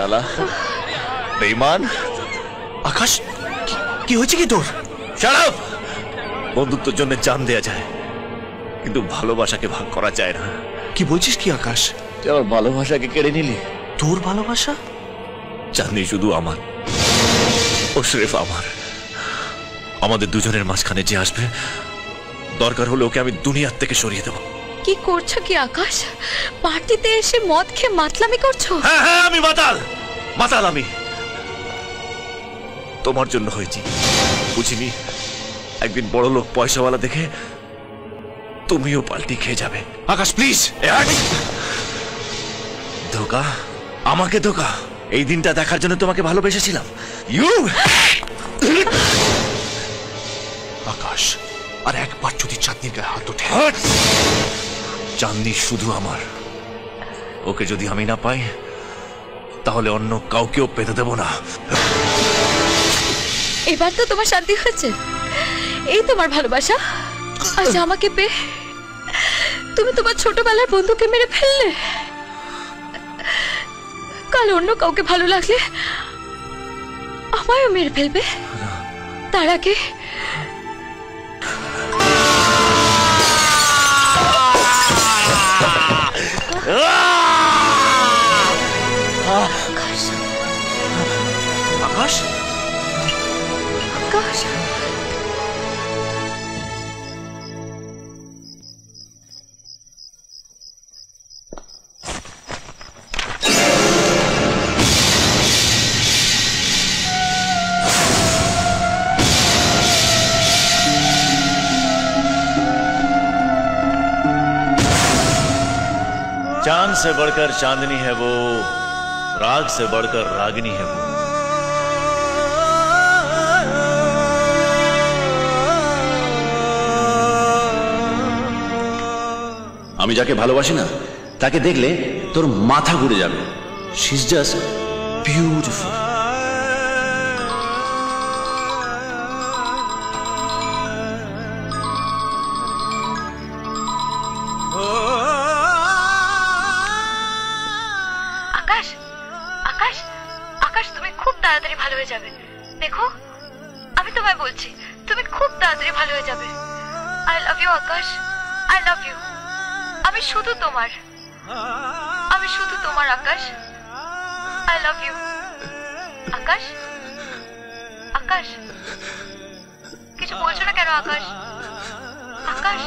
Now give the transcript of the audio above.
শালা বেঈমান। আকাশ, কি হয়েছে কি তোর? Shut up. বন্ধুত্বের জন্য জান দেয়া যায়, কিন্তু ভালোবাসাকে ভাগ করা যায় না। কি বলছিস কি আকাশ? তুই আমার ভালোবাসাকে কেড়ে নিলি। তোর ভালোবাসা? চাঁদনি শুধু আমার, ও স্রেফ আমার। আমাদের দুজনের মাঝখানে যে আসবে, দরকার হলে ওকে আমি দুনিয়ার থেকে সরিয়ে দেবো। কি করছো কি আকাশ? পার্টিতে এসে মদ খেয়ে মাতলামি করছো? হ্যাঁ হ্যাঁ, আমি মাতাল। মাতাল আমি। তোমার জন্য হয়েছি, বুঝিনি একদিন বড় লোক পয়সাওয়ালা দেখে তুমিও পাল্টি খেয়ে যাবে। আকাশ প্লিজ। ধোকা, আমাকে ধোকা। এই দিনটা দেখার জন্য তোমাকে ভালোবেসেছিলাম। আকাশ, আর একবার যদি চাঁদনির গায়ে হাত ওঠে। চাঁদনি শুধু আমার। ওকে যদি আমি না পাই, তাহলে অন্য কাউকেও পেতে দেব না। এবার তো তোমার শান্তি হয়েছে। এই তোমার ভালোবাসা। আজ আমাকে পেয়ে তুমি তোমার ছোটবেলার বন্ধুকে মেরে ফেললে। কাল অন্য কাউকে ভালো লাগলে আমায়ও মেরে ফেলবে। তার আগে আকাশ, আকাশ चांद से बढ़कर चांदनी है वो, राग से बढ़कर रागिनी है वो। আমি যাকে ভালোবাসি না, তাকে দেখলে তোর মাথা ঘুরে যাবে। She is just beautiful. Akash, Akash, Akash, তুমি খুব তাড়াতাড়ি ভালো হয়ে যাবে। দেখো, আমি তোমায় বলছি, তুমি খুব তাড়াতাড়ি ভালো হয়ে যাবে। I love you Akash, I love you. আমি শুধু তোমার, আমি শুধু তোমার আকাশ। আই লাভ ইউ আকাশ। আকাশ, কিছু বলছো না কেন আকাশ? আকাশ।